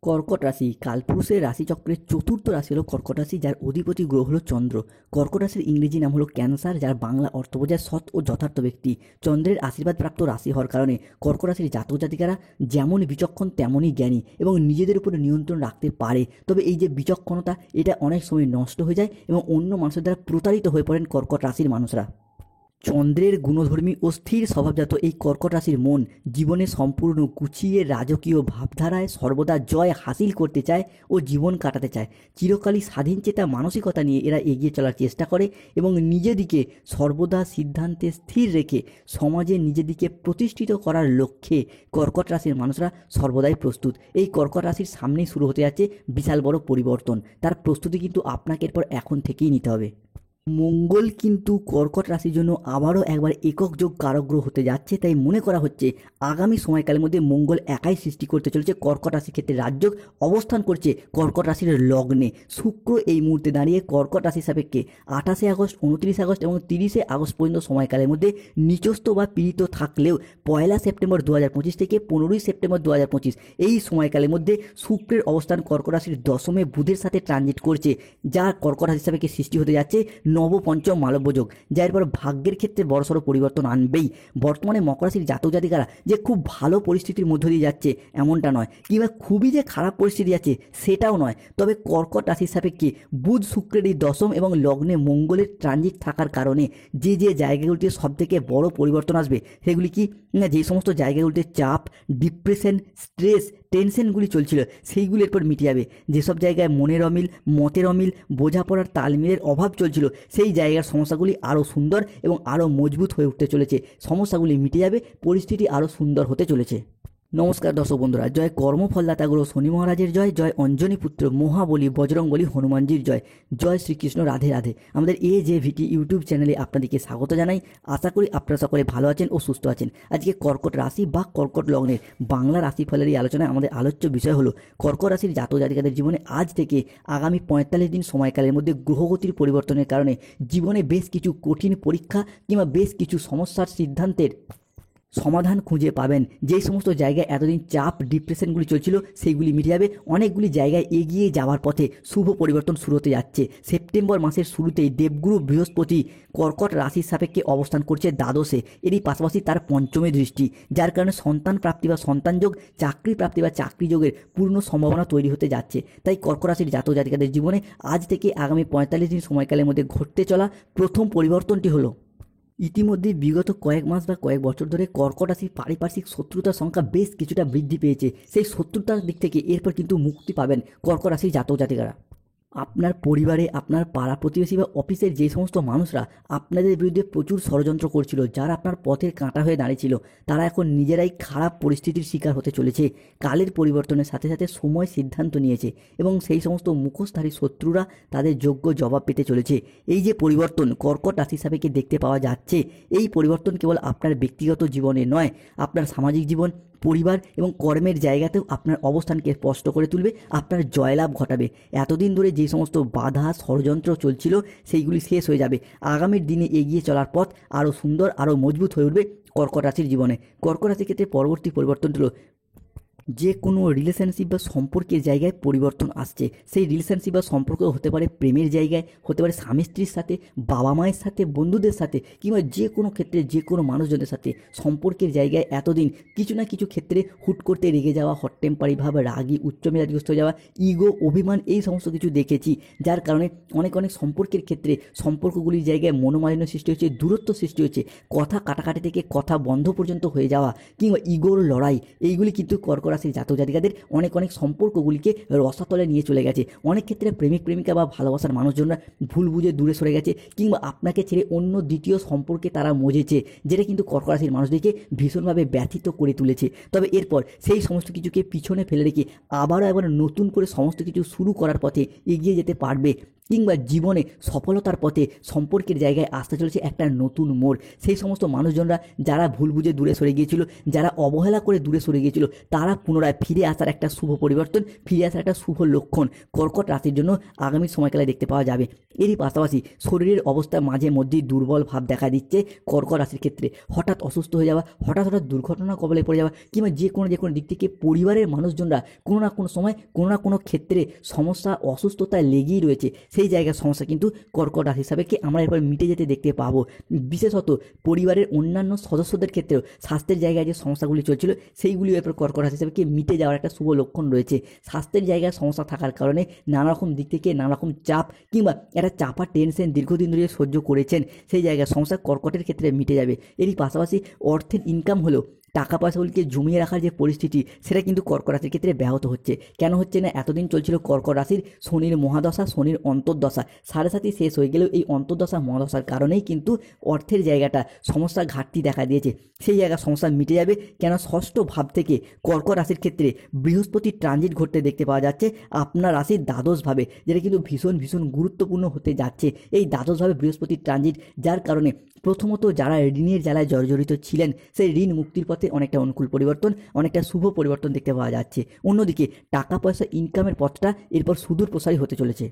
কর্কট রাশি কালপুরুষের রাশিচক্রের চতুর্থ রাশি হলো কর্কট রাশি, যার অধিপতি গ্রহ হলো চন্দ্র। কর্কট রাশির ইংরেজি নাম হলো ক্যান্সার, যার বাংলা অর্থ বোঝায় সৎ ও যথার্থ ব্যক্তি। চন্দ্রের আশীর্বাদ প্রাপ্ত রাশি হওয়ার কারণে কর্কট রাশির জাতক জাতিকারা যেমন বিচক্ষণ তেমনই জ্ঞানী এবং নিজেদের উপরে নিয়ন্ত্রণ রাখতে পারে। তবে এই যে বিচক্ষণতা, এটা অনেক সময় নষ্ট হয়ে যায় এবং অন্য মানুষের দ্বারা প্রতারিত হয়ে পড়েন কর্কট রাশির মানুষরা। চন্দ্রের গুণধর্মী ও স্থির স্বভাবজাত এই কর্কট রাশির মন জীবনে সম্পূর্ণ গুছিয়ে রাজকীয় ভাবধারায় সর্বদা জয় হাসিল করতে চায় ও জীবন কাটাতে চায়। চিরকালই স্বাধীনচেতা মানসিকতা নিয়ে এরা এগিয়ে চলার চেষ্টা করে এবং নিজেদিকে সর্বদা সিদ্ধান্তে স্থির রেখে সমাজে নিজেদিকে প্রতিষ্ঠিত করার লক্ষ্যে কর্কট রাশির মানুষরা সর্বদাই প্রস্তুত। এই কর্কট রাশির সামনেই শুরু হতে যাচ্ছে বিশাল বড় পরিবর্তন। তার প্রস্তুতি কিন্তু আপনাকে এরপর এখন থেকেই নিতে হবে। মঙ্গল কিন্তু কর্কট রাশির জন্য আবারও একবার একক যোগ কারক হতে যাচ্ছে। তাই মনে করা হচ্ছে আগামী সময়কালের মধ্যে মঙ্গল একাই সৃষ্টি করতে চলেছে কর্কট রাশির ক্ষেত্রে রাজযোগ অবস্থান করছে কর্কট রাশির লগ্নে। শুক্র এই মুহূর্তে দাঁড়িয়ে কর্কট রাশির সাপেক্ষে 28 আগস্ট, 29 আগস্ট এবং 30 আগস্ট পর্যন্ত সময়কালের মধ্যে নিচস্থ বা পীড়িত থাকলেও 1 সেপ্টেম্বর 2025 থেকে 15 সেপ্টেম্বর 2025 এই সময়কালের মধ্যে শুক্রের অবস্থান কর্কট রাশির দশমে বুধের সাথে ট্রানজিট করছে, যা কর্কট রাশির সাপেক্ষে সৃষ্টি হতে যাচ্ছে নবপঞ্চম মালব্য যোগ, যা এরপর ভাগ্যের ক্ষেত্রে বড়সড় পরিবর্তন আনবেই। বর্তমানে মকর রাশির জাতক জাতিকারা যে খুব ভালো পরিস্থিতির মধ্য দিয়ে যাচ্ছে এমনটা নয়, কিংবা খুবই যে খারাপ পরিস্থিতি যাচ্ছে সেটাও নয়। তবে কর্কট রাশির সাপেক্ষে বুধ শুক্রের এই দশম এবং লগ্নে মঙ্গলের ট্রানজিট থাকার কারণে যে যে জায়গাগুলিতে সবথেকে বড় পরিবর্তন আসবে সেগুলি কি না, যে সমস্ত জায়গাগুলিতে চাপ, ডিপ্রেশন, স্ট্রেস, টেনশনগুলি চলছিল সেইগুলি এরপর মিটে যাবে। যেসব জায়গায় মনের অমিল, মতের অমিল, বোঝাপড়ার তালমিলের অভাব চলছিল সেই জায়গার সমস্যাগুলি আরও সুন্দর এবং আরও মজবুত হয়ে উঠতে চলেছে। সমস্যাগুলি মিটে যাবে, পরিস্থিতি আরও সুন্দর হতে চলেছে। নমস্কার দর্শক বন্ধুরা, জয় কর্মফলদাতা গ্রহ শনি মহারাজের জয়, জয় অঞ্জনী পুত্র মহাবলী বজরংবলী হনুমানজির জয়, জয় শ্রীকৃষ্ণ, রাধে রাধে। আমাদের AJVT ইউটিউব চ্যানেলে আপনাদেরকে স্বাগত জানাই। আশা করি আপনারা সকলে ভালো আছেন ও সুস্থ আছেন। আজকে কর্কট রাশি বা কর্কট লগ্নের বাংলা রাশিফলের এই আলোচনায় আমাদের আলোচ্য বিষয় হলো কর্কট রাশির জাতক জাতিকাদের জীবনে আজ থেকে আগামী 45 দিন সময়কালের মধ্যে গ্রহগতির পরিবর্তনের কারণে জীবনে বেশ কিছু কঠিন পরীক্ষা কিংবা বেশ কিছু সমস্যার সিদ্ধান্তের সমাধান খুঁজে পাবেন। যেই সমস্ত জায়গায় এতদিন চাপ, ডিপ্রেশনগুলি চলছিল সেইগুলি মিটে যাবে। অনেকগুলি জায়গায় এগিয়ে যাওয়ার পথে শুভ পরিবর্তন শুরু হতে যাচ্ছে। সেপ্টেম্বর মাসের শুরুতেই দেবগুরু বৃহস্পতি কর্কট রাশির সাপেক্ষে অবস্থান করছে দ্বাদশে, এরই পাশাপাশি তার পঞ্চমে দৃষ্টি, যার কারণে সন্তান প্রাপ্তি বা সন্তান যোগ, চাকরি প্রাপ্তি বা চাকরি যোগের পূর্ণ সম্ভাবনা তৈরি হতে যাচ্ছে। তাই কর্কট রাশির জাতক জাতিকাদের জীবনে আজ থেকে আগামী 45 দিন সময়কালের মধ্যে ঘটতে চলা প্রথম পরিবর্তনটি হলো, ইতিমধ্যে বিগত কয়েক মাস বা কয়েক বছর ধরে কর্কট রাশির পারিপার্শ্বিক শত্রুতার সংখ্যা বেশ কিছুটা বৃদ্ধি পেয়েছে। সেই শত্রুতার দিক থেকে এরপর কিন্তু মুক্তি পাবেন কর্কট রাশির জাতক জাতিকারা। আপনার পরিবারে, আপনার পাড়া প্রতিবেশী বা অফিসের যে সমস্ত মানুষরা আপনাদের বিরুদ্ধে প্রচুর ষড়যন্ত্র করছিল, যারা আপনার পথের কাঁটা হয়ে দাঁড়িয়েছিল, তারা এখন নিজেরাই খারাপ পরিস্থিতির শিকার হতে চলেছে। কালের পরিবর্তনের সাথে সাথে সময় সিদ্ধান্ত নিয়েছে এবং সেই সমস্ত মুখোশধারী শত্রুরা তাদের যোগ্য জবাব পেতে চলেছে। এই যে পরিবর্তন কর্কট রাশি সাপেক্ষে দেখতে পাওয়া যাচ্ছে, এই পরিবর্তন কেবল আপনার ব্যক্তিগত জীবনে নয়, আপনার সামাজিক জীবন, পরিবার এবং কর্মের জায়গাতেও আপনার অবস্থানকে স্পষ্ট করে তুলবে, আপনার জয়লাভ ঘটাবে। এতদিন ধরে যে সমস্ত বাধা, ষড়যন্ত্র চলছিল সেইগুলি শেষ হয়ে যাবে। আগামীর দিনে এগিয়ে চলার পথ আরও সুন্দর, আরও মজবুত হয়ে উঠবে কর্কট রাশির জীবনে। কর্কট রাশির ক্ষেত্রে পরবর্তী পরিবর্তনটি হলো যে কোনো রিলেশনশিপ বা সম্পর্কের জায়গায় পরিবর্তন আসছে। সেই রিলেশনশিপ বা সম্পর্ক হতে পারে প্রেমের জায়গায়, হতে পারে স্বামী স্ত্রীর সাথে, বাবা মায়ের সাথে, বন্ধুদের সাথে, কিংবা যে কোনো ক্ষেত্রে যে কোনো মানুষজনের সাথে সম্পর্কের জায়গায় এতদিন কিছু না কিছু ক্ষেত্রে হুট করতে রেগে যাওয়া, হট টেম্পারি ভাব, রাগী, উচ্চ মেজাজগ্রস্ত হয়ে যাওয়া, ইগো, অভিমান, এই সমস্ত কিছু দেখেছি। যার কারণে অনেক সম্পর্কের ক্ষেত্রে সম্পর্কগুলির জায়গায় মনোমালিন্য সৃষ্টি হচ্ছে, দূরত্ব সৃষ্টি হচ্ছে, কথা কাটাকাটি থেকে কথা বন্ধ পর্যন্ত হয়ে যাওয়া, কিংবা ইগোর লড়াই, এইগুলি কিন্তু কর্কট রাশির জাতক জাতিকাদের অনেক সম্পর্কগুলিকে রসাতলে নিয়ে চলে গেছে। অনেক ক্ষেত্রে প্রেমিক প্রেমিকা বা ভালোবাসার মানুষজনরা ভুল বুঝে দূরে সরে গেছে, কিংবা আপনাকে ছেড়ে অন্য দ্বিতীয় সম্পর্কে তারা মজেছে, যেটা কিন্তু কর্কট রাশির মানুষদেরকে ভীষণভাবে ব্যথিত করে তুলেছে। তবে এরপর সেই সমস্ত কিছুকে পিছনে ফেলে রেখে আবারও একবার নতুন করে সমস্ত কিছু শুরু করার পথে এগিয়ে যেতে পারবে কিংবা জীবনে সফলতার পথে সম্পর্কের জায়গায় আসতে চলেছে একটা নতুন মোড়। সেই সমস্ত মানুষজনরা যারা ভুল বুঝে দূরে সরে গিয়েছিল, যারা অবহেলা করে দূরে সরে গিয়েছিল, তারা পুনরায় ফিরে আসার একটা শুভ পরিবর্তন, ফিরে আসার একটা শুভ লক্ষণ কর্কট রাশির জন্য আগামী সময়কালে দেখতে পাওয়া যাবে। এরই পাশাপাশি শরীরের অবস্থা মাঝে মধ্যেই দুর্বল ভাব দেখা দিচ্ছে কর্কট রাশির ক্ষেত্রে। হঠাৎ অসুস্থ হয়ে যাওয়া, হঠাৎ দুর্ঘটনা কবলে পড়ে যাওয়া, কিংবা যে কোনো দিক থেকে পরিবারের মানুষজনরা কোনো না কোনো সময় কোনো না কোনো ক্ষেত্রে সমস্যা অসুস্থতা লেগেই রয়েছে। সেই জায়গার সমস্যা কিন্তু কর্কট রাশি হিসাবে কি আমরা এরপর মিটে যেতে দেখতে পাবো। বিশেষত পরিবারের অন্যান্য সদস্যদের ক্ষেত্রেও স্বাস্থ্যের জায়গায় যে সমস্যাগুলি চলছিল সেইগুলি এরপর কর্কট রাশি হিসাবে কি মিটে যাওয়ার একটা শুভ লক্ষণ রয়েছে। স্বাস্থ্যের জায়গায় সমস্যা থাকার কারণে নানা রকম দিক থেকে নানা রকম চাপ কিংবা একটা চাপা টেনশন দীর্ঘদিন ধরে সহ্য করেছেন, সেই জায়গায় সমস্যা কর্কটের ক্ষেত্রে মিটে যাবে। এরই পাশাপাশি অর্থের ইনকাম হলেও টাকা পয়সাগুলিকে জমিয়ে রাখার যে পরিস্থিতি সেটা কিন্তু কর্কট রাশির ক্ষেত্রে ব্যাহত হচ্ছে। কেন হচ্ছে না, এতদিন চলছিল কর্কট রাশির শনির মহাদশা, শনির অন্তর্দশা, সাড়ে সাথে শেষ হয়ে গেলেও এই অন্তর্দশা মহাদশার কারণেই কিন্তু অর্থের জায়গাটা সমস্যা ঘাটতি দেখা দিয়েছে। সেই জায়গার সমস্যা মিটে যাবে। কেন ষষ্ঠ ভাব থেকে কর্কট রাশির ক্ষেত্রে বৃহস্পতির ট্রানজিট ঘটতে দেখতে পাওয়া যাচ্ছে আপনার রাশির দ্বাদশভাবে, যেটা কিন্তু ভীষণ গুরুত্বপূর্ণ হতে যাচ্ছে। এই দ্বাদশভাবে বৃহস্পতির ট্রানজিট, যার কারণে প্রথমত যারা ঋণের জ্বালায় জর্জরিত ছিলেন সেই ঋণ মুক্তির পথে অনেকটা অনুকূল পরিবর্তন, অনেকটা শুভ পরিবর্তন দেখতে পাওয়া যাচ্ছে। অন্যদিকে টাকা পয়সা ইনকামের পথটা এরপর সুদূর প্রসারী হতে চলেছে।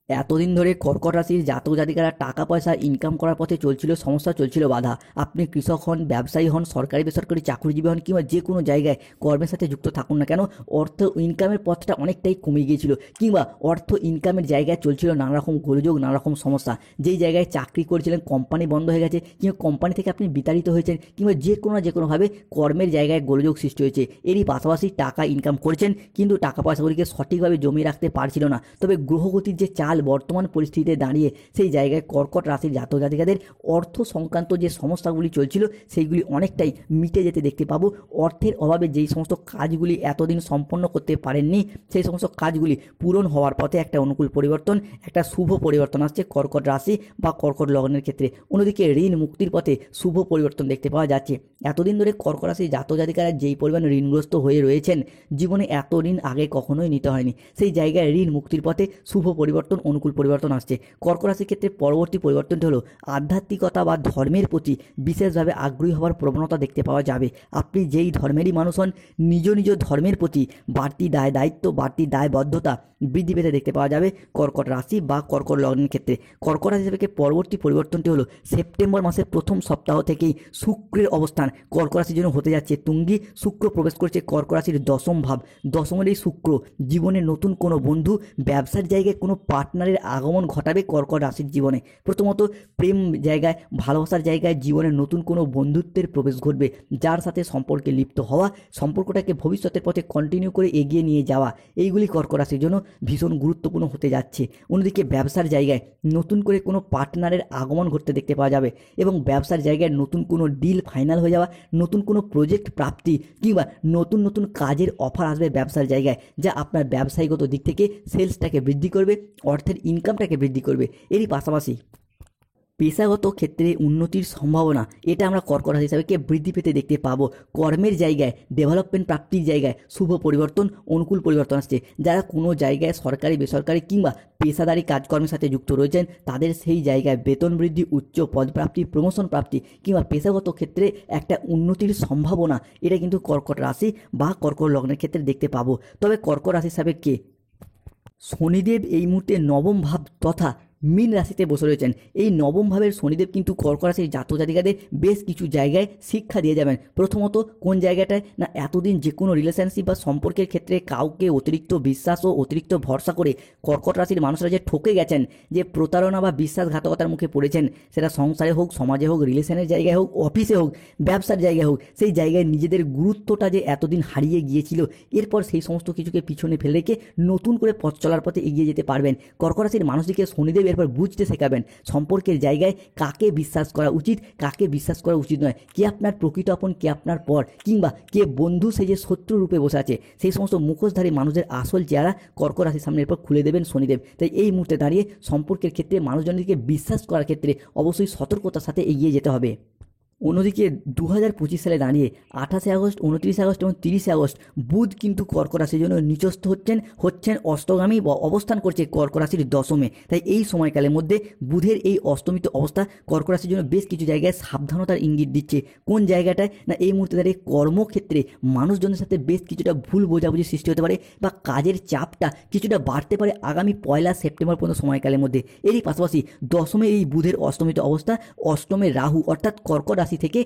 এতদিন ধরে কর্কট রাশির জাতক জাতিকারা টাকা পয়সা ইনকাম করার পথে চলছিল সমস্যা, চলছিল বাধা। আপনি কৃষক হন, ব্যবসায়ী হন, সরকারি বেসরকারি চাকরিজীবী হন, কিংবা যে কোনো জায়গায় কর্মের সাথে যুক্ত থাকুন না কেন, অর্থ ইনকামের পথটা অনেকটাই কমে গিয়েছিল, কিংবা অর্থ ইনকামের জায়গায় চলছিল নানা রকম গোলযোগ, নানা রকম সমস্যা। যেই জায়গায় চাকরি করেছিলেন কোম্পানি বন্ধ হয়ে গেছে, কিংবা কোম্পানি থেকে আপনি বিতাড়িত হয়েছেন, কিংবা যে কোনোভাবে কর্মের জায়গায় গোলযোগ সৃষ্টি হয়েছে। এরই পাশাপাশি টাকা ইনকাম করেছেন কিন্তু টাকা পয়সাগুলিকে সঠিকভাবে জমিয়ে রাখতে পারছিল না। তবে গ্রহগতির যে চাল বর্তমান পরিস্থিতিতে দাঁড়িয়ে সেই জায়গায় কর্কট রাশির জাতক জাতিকাদের অর্থ সংক্রান্ত যে সমস্যাগুলি চলছিল সেইগুলি অনেকটাই মিটে যেতে দেখতে পাবো। অর্থের অভাবে যেই সমস্ত কাজগুলি এতদিন সম্পন্ন করতে পারেননি সেই সমস্ত কাজগুলি পূরণ হওয়ার পথে একটা অনুকূল পরিবর্তন, একটা শুভ পরিবর্তন আসছে কর্কট রাশি বা কর্কট লগ্নের ক্ষেত্রে। অন্যদিকে ঋণ মুক্তির পথে শুভ পরিবর্তন দেখতে পাওয়া যাচ্ছে। এতদিন ধরে কর্কট রাশির জাতক জাতিকারা যেই পরিমাণ ঋণগ্রস্ত হয়ে রয়েছেন, জীবনে এত ঋণ আগে কখনোই নিতে হয়নি, সেই জায়গায় ঋণ মুক্তির পথে শুভ পরিবর্তন, অনুকূল পরিবর্তন আসছে। কর্কট রাশির ক্ষেত্রে পরবর্তী পরিবর্তনটি হলো আধ্যাত্মিকতা বা ধর্মের প্রতি বিশেষভাবে আগ্রহী হওয়ার প্রবণতা দেখতে পাওয়া যাবে। আপনি যেই ধর্মেরই মানুষ হন, নিজ ধর্মের প্রতি বাড়তি দায়িত্ব, বাড়তি দায়বদ্ধতা বৃদ্ধি পেতে দেখতে পাওয়া যাবে কর্কট রাশি বা কর্কট লগ্নের ক্ষেত্রে। কর্কট রাশি থেকে পরবর্তী পরিবর্তনটি হলো সেপ্টেম্বর মাসের প্রথম সপ্তাহ থেকেই শুক্রের অবস্থান কর্কট রাশির জন্য হতে যাচ্ছে তুঙ্গি। শুক্র প্রবেশ করছে কর্কট রাশির দশম ভাব। দশমের এই শুক্র জীবনে নতুন কোনো বন্ধু, ব্যবসার জায়গায় কোনো পার্টনারের আগমন ঘটাবে কর্কট রাশির জীবনে। প্রথমত প্রেম জায়গায়, ভালোবাসার জায়গায় জীবনে নতুন কোনো বন্ধুত্বের প্রবেশ ঘটবে, যার সাথে সম্পর্কে লিপ্ত হওয়া, সম্পর্কটাকে ভবিষ্যতের পথে কন্টিনিউ করে এগিয়ে নিয়ে যাওয়া, এইগুলি কর্কট রাশির জন্য ভীষণ গুরুত্বপূর্ণ হতে যাচ্ছে। অন্যদিকে ব্যবসার জায়গায় নতুন করে কোনো পার্টনারের আগমন ঘটতে দেখতে পাওয়া যাবে এবং ব্যবসার জায়গায় নতুন কোনো ডিল ফাইনাল হয়ে যাওয়া, নতুন কোনো প্রজেক্ট প্রাপ্তি, কিংবা নতুন কাজের অফার আসবে ব্যবসার জায়গায়, যা আপনার ব্যবসায়িকত দিক থেকে সেলসটাকে বৃদ্ধি করবে, অর্থের ইনকামটাকে বৃদ্ধি করবে। এরই পাশাপাশি পেশাগত ক্ষেত্রে উন্নতির সম্ভাবনা, এটা আমরা কর্কট রাশি হিসাবে বৃদ্ধি পেতে দেখতে পাবো। কর্মের জায়গায় ডেভেলপমেন্ট প্রাপ্তির জায়গায় শুভ পরিবর্তন, অনুকূল পরিবর্তন আসছে। যারা কোনো জায়গায় সরকারি বেসরকারি কিংবা পেশাদারি কাজকর্মের সাথে যুক্ত রয়েছেন, তাদের সেই জায়গায় বেতন বৃদ্ধি, উচ্চ পদপ্রাপ্তি, প্রমোশন প্রাপ্তি, কিংবা পেশাগত ক্ষেত্রে একটা উন্নতির সম্ভাবনা, এটা কিন্তু কর্কট রাশি বা কর্কট লগ্নের ক্ষেত্রে দেখতে পাবো। তবে কর্কট রাশি হিসাবে শনিদেব এই মুহূর্তে নবম ভাব তথা মীন রাশিতে বসে রয়েছেন। এই নবম ভাবের শনিদেব কিন্তু কর্কট রাশির জাতক জাতিকাদের বেশ কিছু জায়গায় শিক্ষা দিয়ে যাবেন। প্রথমত কোন জায়গাটায় না, এতদিন যে কোনো রিলেশনশিপ বা সম্পর্কের ক্ষেত্রে কাউকে অতিরিক্ত বিশ্বাস ও অতিরিক্ত ভরসা করে কর্কট রাশির মানুষরা যে ঠকে গেছেন, যে প্রতারণা বা বিশ্বাসঘাতকতার মুখে পড়েছেন, সেটা সংসারে হোক, সমাজে হোক, রিলেশনের জায়গায় হোক, অফিসে হোক, ব্যবসার জায়গায় হোক, সেই জায়গায় নিজেদের গুরুত্বটা যে এতদিন হারিয়ে গিয়েছিল, এরপর সেই সমস্ত কিছুকে পিছনে ফেলে রেখে নতুন করে পথ চলার পথে এগিয়ে যেতে পারবেন। কর্কট রাশির মানুষটিকে শনিদেব এরপর বুঝতে শেখাবেন সম্পর্কের জায়গায় কাকে বিশ্বাস করা উচিত, কাকে বিশ্বাস করা উচিত নয়, কে আপনার প্রকৃত আপন, কে আপনার পর, কিংবা কে বন্ধু সে যে শত্রু রূপে বসে আছে, সেই সমস্ত মুখোশধারী মানুষের আসল চেহারা কর্কট রাশির সামনে এরপর খুলে দেবেন শনিদেব। তাই এই মুহূর্তে দাঁড়িয়ে সম্পর্কের ক্ষেত্রে মানুষজনকে বিশ্বাস করার ক্ষেত্রে অবশ্যই সতর্কতার সাথে এগিয়ে যেতে হবে। অন্যদিকে 2025 সালে দাঁড়িয়ে 28 আগস্ট, 29 আগস্ট এবং 30 আগস্ট বুধ কিন্তু কর্ক রাশির জন্য নিচস্থ হচ্ছেন অস্তগামী অবস্থান করছে কর্ক রাশির দশমে। তাই এই সময়কালের মধ্যে বুধের এই অস্তমিত অবস্থা কর্ক রাশির জন্য বেশ কিছু জায়গায় সাবধানতার ইঙ্গিত দিচ্ছে। কোন জায়গাটায় না, এই মুহূর্তে দাঁড়িয়ে কর্মক্ষেত্রে মানুষজনের সাথে বেশ কিছুটা ভুল বোঝাবুঝি সৃষ্টি হতে পারে বা কাজের চাপটা কিছুটা বাড়তে পারে আগামী 1 সেপ্টেম্বর পর্যন্ত সময়কালের মধ্যে। এরই পাশাপাশি দশমে এই বুধের অস্তমিত অবস্থা, অষ্টমে রাহু অর্থাৎ কর্ক রাশি থেকে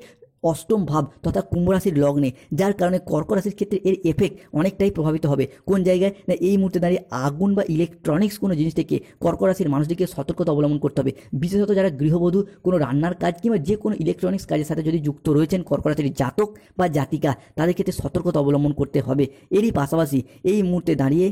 অষ্টম ভাব তথা কুম্ভ রাশির লগ্নে, যার কারণে কর্ক রাশির ক্ষেত্রে এর এফেক্ট অনেকটাই প্রভাবিত হবে। কোন জায়গায় না, এই মুহূর্তে দাঁড়িয়ে আগুন বা ইলেকট্রনিক্স কোনো জিনিস থেকে কর্ক রাশির মানুষদেরকে সতর্কতা অবলম্বন করতে হবে। বিশেষত যারা গৃহবধূ, কোনো রান্নার কাজ কিংবা যে কোনো ইলেকট্রনিক্স কাজের সাথে যদি যুক্ত রয়েছেন কর্ক রাশির জাতক বা জাতিকা, তাদের ক্ষেত্রে সতর্কতা অবলম্বন করতে হবে। এরই পাশাপাশি এই মুহূর্তে দাঁড়িয়ে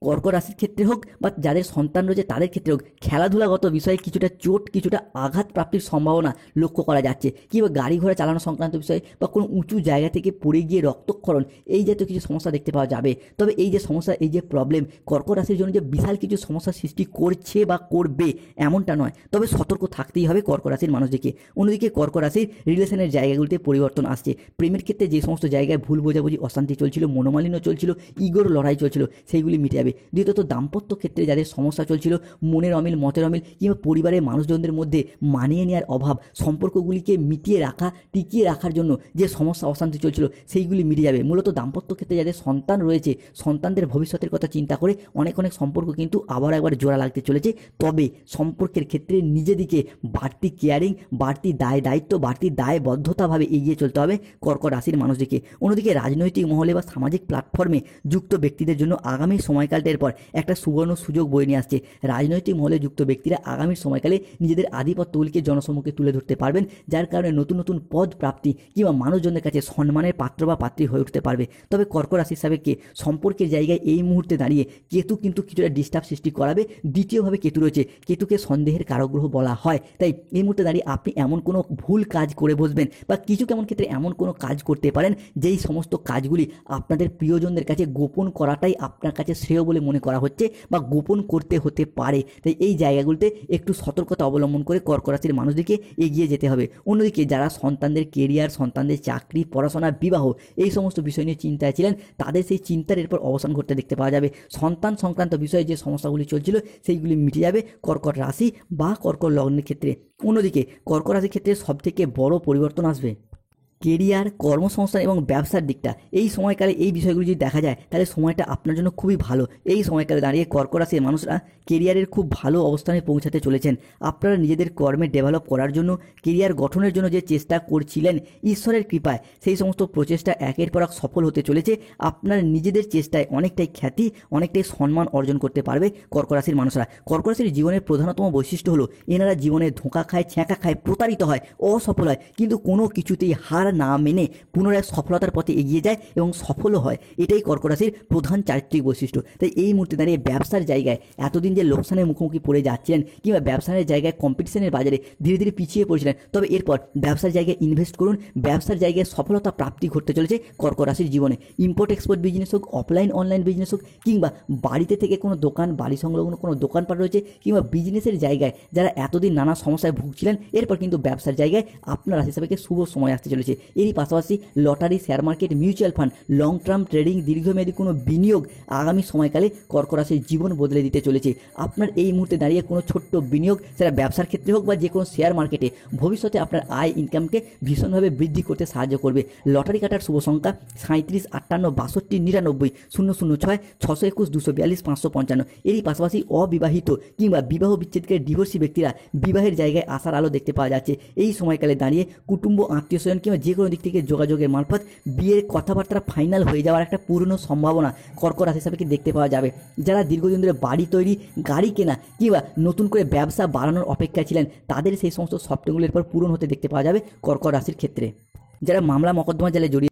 কর্ক রাশির ক্ষেত্রে হোক বা যাদের সন্তান রয়েছে তাদের ক্ষেত্রে হোক, খেলাধুলাগত বিষয়ে কিছুটা চোট, কিছুটা আঘাত প্রাপ্তির সম্ভাবনা লক্ষ্য করা যাচ্ছে। কিংবা গাড়ি ঘোড়া চালানো সংক্রান্ত বিষয়ে বা কোনো উঁচু জায়গা থেকে পড়ে গিয়ে রক্তক্ষরণ, এই জাতীয় কিছু সমস্যা দেখতে পাওয়া যাবে। তবে এই যে সমস্যা, এই যে প্রবলেম কর্ক রাশির জন্য যে বিশাল কিছু সমস্যার সৃষ্টি করছে বা করবে এমনটা নয়, তবে সতর্ক থাকতেই হবে কর্ক রাশির মানুষদেরকে। অন্যদিকে কর্ক রাশির রিলেশনের জায়গাগুলিতে পরিবর্তন আসছে। প্রেমের ক্ষেত্রে যে সমস্ত জায়গায় ভুল বোঝাবুঝি, অশান্তি চলছিল, মনোমালিন্য চলছিল, ইগোর লড়াই চলছিল, সেইগুলি মিটে যাবে। দ্বিতীয়ত দাম্পত্য ক্ষেত্রে যাদের সমস্যা চলছিল, মনের অমিল, মতের অমিল কিংবা পরিবারের মানুষজনদের মধ্যে মানিয়ে নেওয়ার অভাব, সম্পর্কগুলিকে টিকিয়ে রাখার জন্য যে সমস্যা অশান্তি চলছিল, সেইগুলি মিটে যাবে। মূলত দাম্পত্য ক্ষেত্রে যাদের সন্তান রয়েছে, সন্তানদের ভবিষ্যতের কথা চিন্তা করে অনেক সম্পর্ক কিন্তু আবার একবার জোড়া লাগতে চলেছে। তবে সম্পর্কের ক্ষেত্রে নিজেদিকে বাড়তি কেয়ারিং, বাড়তি দায়িত্ব, বাড়তি দায়বদ্ধতাভাবে এগিয়ে চলতে হবে কর্ক রাশির মানুষদেরকে। অন্যদিকে রাজনৈতিক মহলে বা সামাজিক প্ল্যাটফর্মে যুক্ত ব্যক্তিদের জন্য আগামী সময়কালটার পর একটা সুবর্ণ সুযোগ বয়ে নিয়ে আসছে। রাজনৈতিক মহলে যুক্ত ব্যক্তিরা আগামী সময়কালে নিজেদের আধিপত্যগুলিকে জনসম্মুখে তুলে ধরতে পারবেন, যার কারণে নতুন নতুন পদ প্রাপ্তি কিংবা মানুষজনের কাছে সম্মানের পাত্র বা পাত্রী হয়ে উঠতে পারবে। তবে কর্ক রাশি সাপেক্ষে সম্পর্কের জায়গায় এই মুহূর্তে দাঁড়িয়ে কেতু কিন্তু কিছুটা ডিস্টার্ব সৃষ্টি করাবে। দ্বিতীয়ভাবে কেতু রয়েছে, কেতুকে সন্দেহের কারগ্রহ বলা হয়। তাই এই মুহূর্তে দাঁড়িয়ে আপনি এমন কোনো ভুল কাজ করে বসবেন বা কিছু কেমন ক্ষেত্রে এমন কোনো কাজ করতে পারেন যেই সমস্ত কাজগুলি আপনাদের প্রিয়জনদের কাছে গোপন করাটাই আপনার কাছে শ্রেয় বলে মনে করা হচ্ছে বা গোপন করতে হতে পারে। তাই এই জায়গাগুলিতে একটু সতর্কতা অবলম্বন করে কর্ক রাশির মানুষদেরকে এগিয়ে যেতে হবে। অন্যদিকে যারা সন্তানদের কেরিয়ার, সন্তানদের চাকরি, পড়াশোনা, বিবাহ এই সমস্ত বিষয় নিয়ে চিন্তায় ছিলেন, তাদের সেই চিন্তার এরপর অবসান ঘটতে দেখতে পাওয়া যাবে। সন্তান সংক্রান্ত বিষয়ে যে সমস্যাগুলি চলছিল সেইগুলি মিটে যাবে কর্কট রাশি বা কর্কট লগ্নের ক্ষেত্রে। অন্যদিকে কর্ক রাশির ক্ষেত্রে সবথেকে বড় পরিবর্তন আসবে কেরিয়ার, কর্মসংস্থান এবং ব্যবসার দিকটা। এই সময়কালে এই বিষয়গুলি যদি দেখা যায় তাহলে সময়টা আপনার জন্য খুবই ভালো। এই সময়কালে দাঁড়িয়ে কর্ক রাশির মানুষরা কেরিয়ারের খুব ভালো অবস্থানে পৌঁছাতে চলেছেন। আপনারা নিজেদের কর্মে ডেভেলপ করার জন্য, কেরিয়ার গঠনের জন্য যে চেষ্টা করছিলেন, ঈশ্বরের কৃপায় সেই সমস্ত প্রচেষ্টা একের পর এক সফল হতে চলেছে। আপনার নিজেদের চেষ্টায় অনেকটাই খ্যাতি, অনেকটাই সম্মান অর্জন করতে পারবে কর্ক রাশির মানুষরা। কর্ক রাশির জীবনের প্রধানতম বৈশিষ্ট্য হলো এনারা জীবনে ধোঁকা খায়, ছ্যাঁকা খায়, প্রতারিত হয়, অসফল হয়, কিন্তু কোনো কিছুতেই হার না মেনে পুনরায় সফলতার পথে এগিয়ে যায় এবং সফলও হয়। এটাই কর্ক রাশির প্রধান চারিত্রিক বৈশিষ্ট্য। তাই এই মুহূর্তে দাঁড়িয়ে ব্যবসার জায়গায় এতদিন যে লোকসানের মুখোমুখি পড়ে যাচ্ছিলেন কিংবা ব্যবসার জায়গায় কম্পিটিশনের বাজারে ধীরে ধীরে পিছিয়ে পড়ছিলেন, তবে এরপর ব্যবসার জায়গায় ইনভেস্ট করুন। ব্যবসার জায়গায় সফলতা প্রাপ্তি ঘটতে চলেছে কর্ক রাশির জীবনে। ইম্পোর্ট এক্সপোর্ট বিজনেস হোক, অফলাইন অনলাইন বিজনেস হোক, কিংবা বাড়িতে থেকে কোনো দোকান, বাড়ি সংলগ্ন কোনো দোকানপাট রয়েছে, কিংবা বিজনেসের জায়গায় যারা এতদিন নানা সমস্যায় ভুগছিলেন, এরপর কিন্তু ব্যবসার জায়গায় আপনার রাশি হিসাবে শুভ সময় আসতে চলেছে। এরই পাশাপাশি lottery, share market, mutual fund, long term trading, দীর্ঘমেয়াদী কোনো বিনিয়োগ আগামী সময়কালে কর্ক রাশির জীবন বদলে দিতে চলেছে। আপনার এই মুহূর্তে দাঁড়িয়ে কোনো ছোট্ট বিনিয়োগ, সেটা ব্যবসার ক্ষেত্রে হোক বা যে কোনো শেয়ার মার্কেটে, ভবিষ্যতে আপনার আয় ইনকামকে ভীষণভাবে বৃদ্ধি করতে সাহায্য করবে। লটারি কাটার শুভ সংখ্যা 37, 58, 62, 99, 006, 621, 242, 555। এরই পাশাপাশি অবিবাহিত কিংবা বিবাহ বিচ্ছেদকে ডিভোর্সি ব্যক্তিরা বিবাহের জায়গায় আসার আলো দেখতে পাওয়া যাচ্ছে। এই সময়কালে দাঁড়িয়ে কুটুম্ব, আত্মীয় স্বজন কিংবা যে কোনো দিক থেকে যোগাযোগের মারফত বিয়ের কথাবার্তা ফাইনাল হয়ে যাওয়ার একটা পূর্ণ সম্ভাবনা কর্ক রাশি হিসাবে দেখতে পাওয়া যাবে। যারা দীর্ঘদিন ধরে বাড়ি তৈরি, গাড়ি কেনা কিংবা নতুন করে ব্যবসা বাড়ানোর অপেক্ষায় ছিলেন, তাদের সেই সমস্ত স্বপ্নগুলির পর পূরণ হতে দেখতে পাওয়া যাবে কর্ক রাশির ক্ষেত্রে। যারা মামলা মকদ্দমা জালে জড়িয়ে